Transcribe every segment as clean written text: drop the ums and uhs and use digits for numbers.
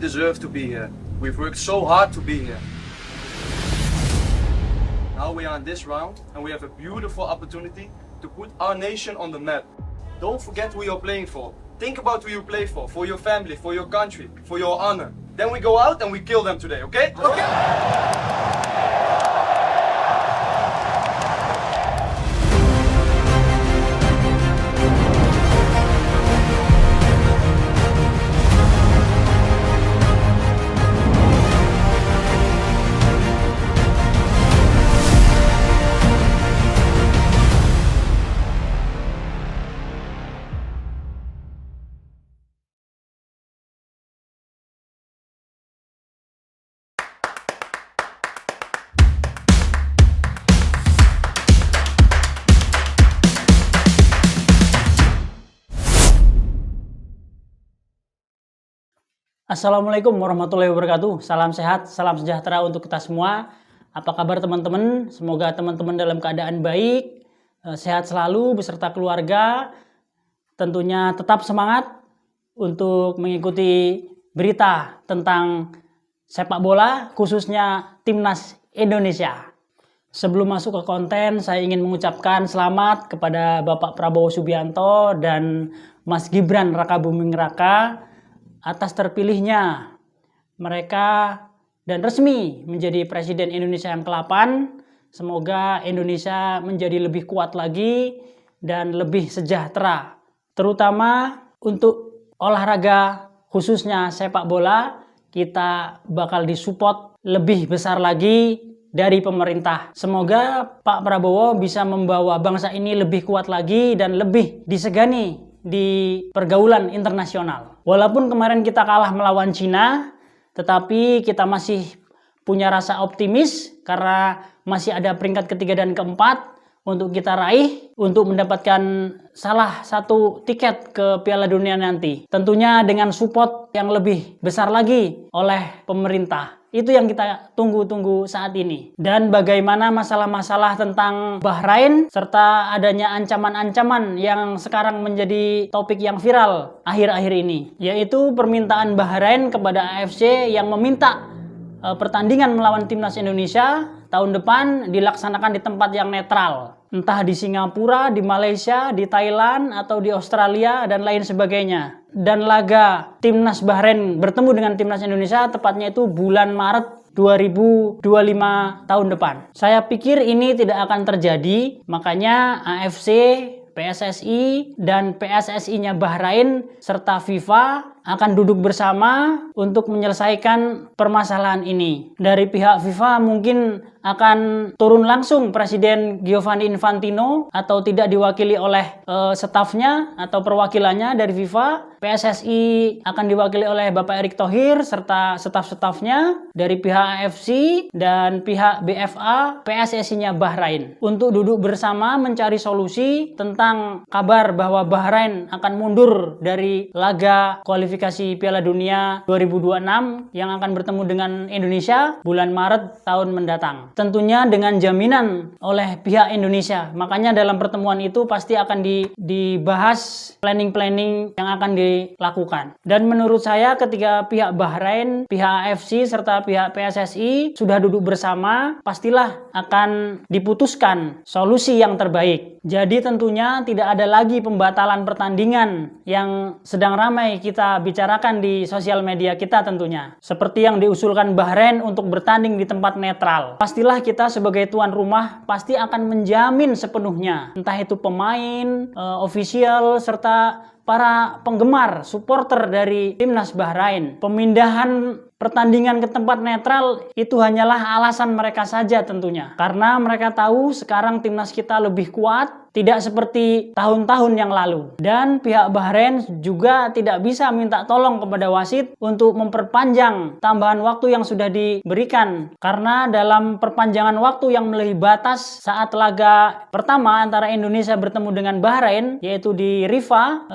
deserve to be here. We've worked so hard to be here. Now we are in this round and we have a beautiful opportunity to put our nation on the map. Don't forget who you're playing for. Think about who you play for your family, for your country, for your honor. Then we go out and we kill them today, okay? Okay. Assalamualaikum warahmatullahi wabarakatuh. Salam sehat, salam sejahtera untuk kita semua. Apa kabar teman-teman? Semoga teman-teman dalam keadaan baik, sehat selalu beserta keluarga. Tentunya tetap semangat untuk mengikuti berita tentang sepak bola, khususnya Timnas Indonesia. Sebelum masuk ke konten, saya ingin mengucapkan selamat kepada Bapak Prabowo Subianto dan Mas Gibran Rakabuming Raka atas terpilihnya mereka dan resmi menjadi Presiden Indonesia yang ke-8. Semoga Indonesia menjadi lebih kuat lagi dan lebih sejahtera, terutama untuk olahraga khususnya sepak bola. Kita bakal disupport lebih besar lagi dari pemerintah. Semoga Pak Prabowo bisa membawa bangsa ini lebih kuat lagi dan lebih disegani di pergaulan internasional. Walaupun kemarin kita kalah melawan Cina, tetapi kita masih punya rasa optimis karena masih ada peringkat ketiga dan keempat untuk kita raih untuk mendapatkan salah satu tiket ke Piala Dunia nanti. Tentunya dengan support yang lebih besar lagi oleh pemerintah. Itu yang kita tunggu-tunggu saat ini. Dan bagaimana masalah-masalah tentang Bahrain serta adanya ancaman-ancaman yang sekarang menjadi topik yang viral akhir-akhir ini, yaitu permintaan Bahrain kepada AFC yang meminta pertandingan melawan Timnas Indonesia tahun depan dilaksanakan di tempat yang netral. Entah di Singapura, di Malaysia, di Thailand, atau di Australia, dan lain sebagainya. Dan laga Timnas Bahrain bertemu dengan Timnas Indonesia tepatnya itu bulan Maret 2025 tahun depan. Saya pikir ini tidak akan terjadi, makanya AFC, PSSI, dan PSSI-nya Bahrain serta FIFA akan duduk bersama untuk menyelesaikan permasalahan ini. Dari pihak FIFA mungkin akan turun langsung Presiden Giovanni Infantino atau tidak diwakili oleh stafnya atau perwakilannya dari FIFA. PSSI akan diwakili oleh Bapak Erick Thohir serta staf-stafnya dari pihak AFC dan pihak BFA PSSI-nya Bahrain untuk duduk bersama mencari solusi tentang kabar bahwa Bahrain akan mundur dari laga kualifikasi Piala Dunia 2026 yang akan bertemu dengan Indonesia bulan Maret tahun mendatang. Tentunya dengan jaminan oleh pihak Indonesia. Makanya dalam pertemuan itu pasti akan dibahas planning-planning yang akan dilakukan. Dan menurut saya ketika pihak Bahrain, pihak AFC serta pihak PSSI sudah duduk bersama, pastilah akan diputuskan solusi yang terbaik. Jadi tentunya tidak ada lagi pembatalan pertandingan yang sedang ramai kita bicarakan di sosial media kita tentunya. Seperti yang diusulkan Bahrain untuk bertanding di tempat netral. Pastilah kita sebagai tuan rumah pasti akan menjamin sepenuhnya. Entah itu pemain, official, serta para penggemar, supporter dari Timnas Bahrain. Pemindahan pertandingan ke tempat netral itu hanyalah alasan mereka saja tentunya. Karena mereka tahu sekarang timnas kita lebih kuat, tidak seperti tahun-tahun yang lalu. Dan pihak Bahrain juga tidak bisa minta tolong kepada wasit untuk memperpanjang tambahan waktu yang sudah diberikan. Karena dalam perpanjangan waktu yang melebihi batas saat laga pertama antara Indonesia bertemu dengan Bahrain, yaitu di Rifa,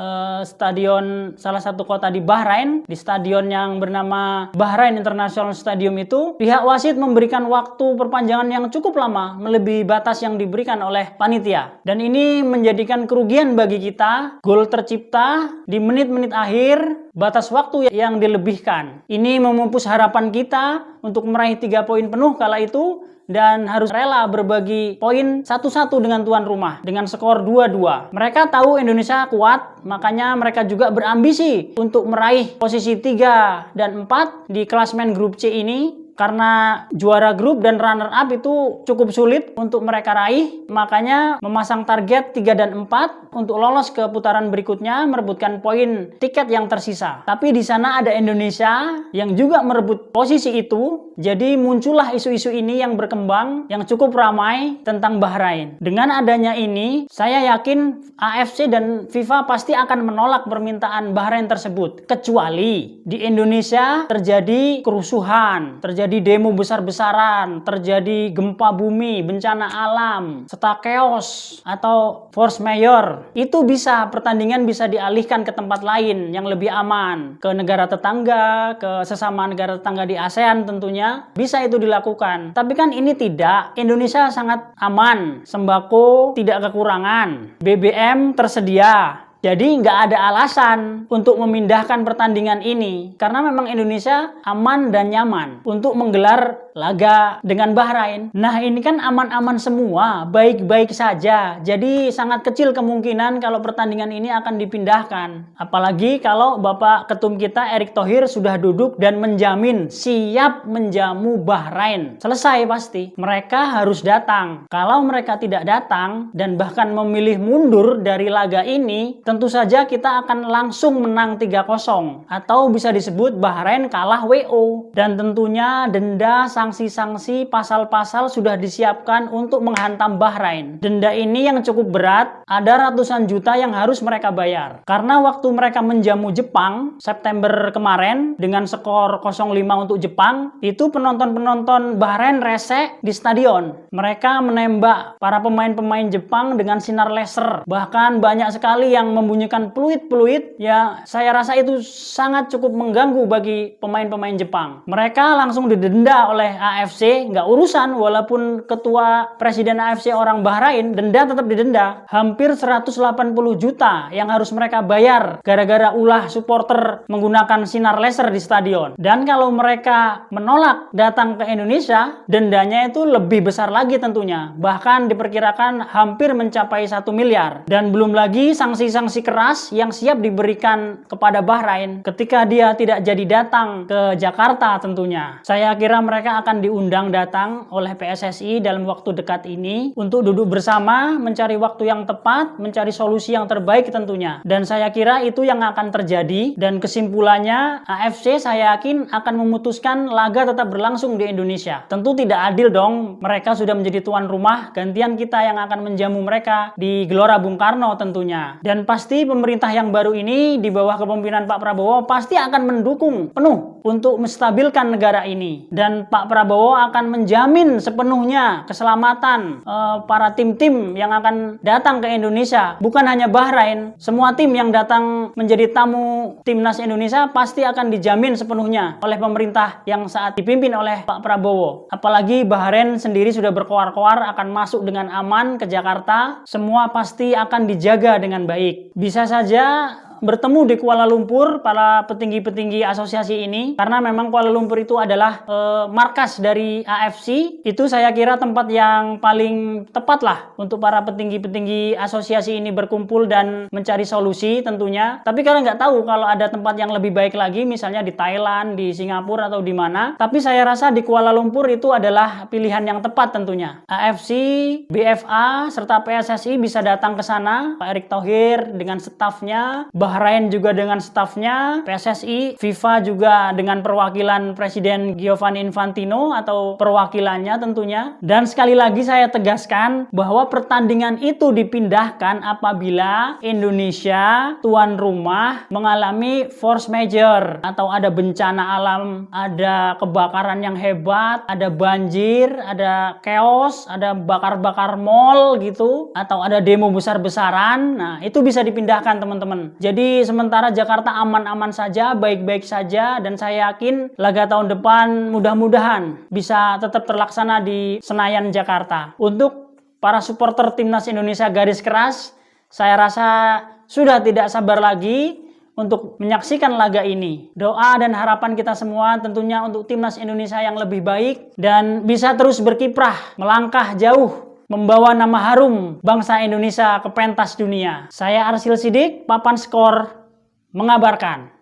stadion salah satu kota di Bahrain, di stadion yang bernama Bahrain International Stadium itu, pihak wasit memberikan waktu perpanjangan yang cukup lama melebihi batas yang diberikan oleh panitia. Dan ini menjadikan kerugian bagi kita. Gol tercipta di menit-menit akhir, batas waktu yang dilebihkan. Ini memupus harapan kita untuk meraih 3 poin penuh kala itu, dan harus rela berbagi poin 1-1 dengan tuan rumah dengan skor 2-2. Mereka tahu Indonesia kuat, makanya mereka juga berambisi untuk meraih posisi 3 dan 4 di klasemen grup C ini. Karena juara grup dan runner up itu cukup sulit untuk mereka raih, makanya memasang target 3 dan 4 untuk lolos ke putaran berikutnya, merebutkan poin tiket yang tersisa. Tapi di sana ada Indonesia yang juga merebut posisi itu, jadi muncullah isu-isu ini yang berkembang, yang cukup ramai tentang Bahrain. Dengan adanya ini, saya yakin AFC dan FIFA pasti akan menolak permintaan Bahrain tersebut. Kecuali di Indonesia terjadi kerusuhan, terjadi demo besar-besaran, terjadi gempa bumi, bencana alam, serta chaos atau force majeure. Itu bisa, pertandingan bisa dialihkan ke tempat lain yang lebih aman, ke negara tetangga, ke sesama negara tetangga di ASEAN tentunya. Bisa itu dilakukan. Tapi kan ini tidak. Indonesia sangat aman, sembako tidak kekurangan, BBM tersedia. Jadi nggak ada alasan untuk memindahkan pertandingan ini, karena memang Indonesia aman dan nyaman untuk menggelar laga dengan Bahrain. Nah, ini kan aman-aman semua, baik-baik saja. Jadi sangat kecil kemungkinan kalau pertandingan ini akan dipindahkan. Apalagi kalau Bapak Ketum kita Erick Thohir sudah duduk dan menjamin siap menjamu Bahrain. Selesai pasti. Mereka harus datang. Kalau mereka tidak datang dan bahkan memilih mundur dari laga ini, tentu saja kita akan langsung menang 3-0 atau bisa disebut Bahrain kalah WO. Dan tentunya denda, sanksi-sanksi, pasal-pasal sudah disiapkan untuk menghantam Bahrain. Denda ini yang cukup berat, ada ratusan juta yang harus mereka bayar. Karena waktu mereka menjamu Jepang September kemarin dengan skor 0-5 untuk Jepang, itu penonton-penonton Bahrain rese di stadion. Mereka menembak para pemain-pemain Jepang dengan sinar laser. Bahkan banyak sekali yang membunyikan peluit-peluit, ya saya rasa itu sangat cukup mengganggu bagi pemain-pemain Jepang. Mereka langsung didenda oleh AFC, nggak urusan walaupun ketua presiden AFC orang Bahrain, denda tetap didenda. Hampir 180 juta yang harus mereka bayar gara-gara ulah supporter menggunakan sinar laser di stadion. Dan kalau mereka menolak datang ke Indonesia, dendanya itu lebih besar lagi tentunya. Bahkan diperkirakan hampir mencapai 1 miliar. Dan belum lagi sanksi-sanksi keras yang siap diberikan kepada Bahrain ketika dia tidak jadi datang ke Jakarta tentunya. Saya kira mereka akan diundang datang oleh PSSI dalam waktu dekat ini untuk duduk bersama, mencari waktu yang tepat, mencari solusi yang terbaik tentunya. Dan saya kira itu yang akan terjadi, dan kesimpulannya AFC saya yakin akan memutuskan laga tetap berlangsung di Indonesia. Tentu tidak adil dong, mereka sudah menjadi tuan rumah, gantian kita yang akan menjamu mereka di Gelora Bung Karno tentunya. Dan pasti pemerintah yang baru ini di bawah kepemimpinan Pak Prabowo pasti akan mendukung penuh untuk menstabilkan negara ini. Dan Pak Prabowo akan menjamin sepenuhnya keselamatan para tim-tim yang akan datang ke Indonesia. Bukan hanya Bahrain, semua tim yang datang menjadi tamu timnas Indonesia pasti akan dijamin sepenuhnya oleh pemerintah yang saat dipimpin oleh Pak Prabowo. Apalagi Bahrain sendiri sudah berkoar-koar akan masuk dengan aman ke Jakarta. Semua pasti akan dijaga dengan baik. Bisa saja bertemu di Kuala Lumpur para petinggi-petinggi asosiasi ini, karena memang Kuala Lumpur itu adalah markas dari AFC. Itu saya kira tempat yang paling tepat lah untuk para petinggi-petinggi asosiasi ini berkumpul dan mencari solusi tentunya. Tapi kalian nggak tahu kalau ada tempat yang lebih baik lagi, misalnya di Thailand, di Singapura atau di mana. Tapi saya rasa di Kuala Lumpur itu adalah pilihan yang tepat tentunya. AFC, BFA serta PSSI bisa datang ke sana, Pak Erick Thohir dengan stafnya, Bahrain juga dengan stafnya, PSSI, FIFA juga dengan perwakilan Presiden Giovanni Infantino atau perwakilannya tentunya. Dan sekali lagi saya tegaskan bahwa pertandingan itu dipindahkan apabila Indonesia tuan rumah mengalami force majeure atau ada bencana alam, ada kebakaran yang hebat, ada banjir, ada chaos, ada bakar-bakar mall gitu, atau ada demo besar-besaran. Nah, itu bisa dipindahkan teman-teman. Jadi sementara Jakarta aman-aman saja, baik-baik saja, dan saya yakin laga tahun depan mudah-mudahan bisa tetap terlaksana di Senayan, Jakarta. Untuk para supporter timnas Indonesia garis keras, saya rasa sudah tidak sabar lagi untuk menyaksikan laga ini. Doa dan harapan kita semua tentunya untuk timnas Indonesia yang lebih baik dan bisa terus berkiprah, melangkah jauh, membawa nama harum bangsa Indonesia ke pentas dunia. Saya Arsil Sidik, Papan Skor mengabarkan.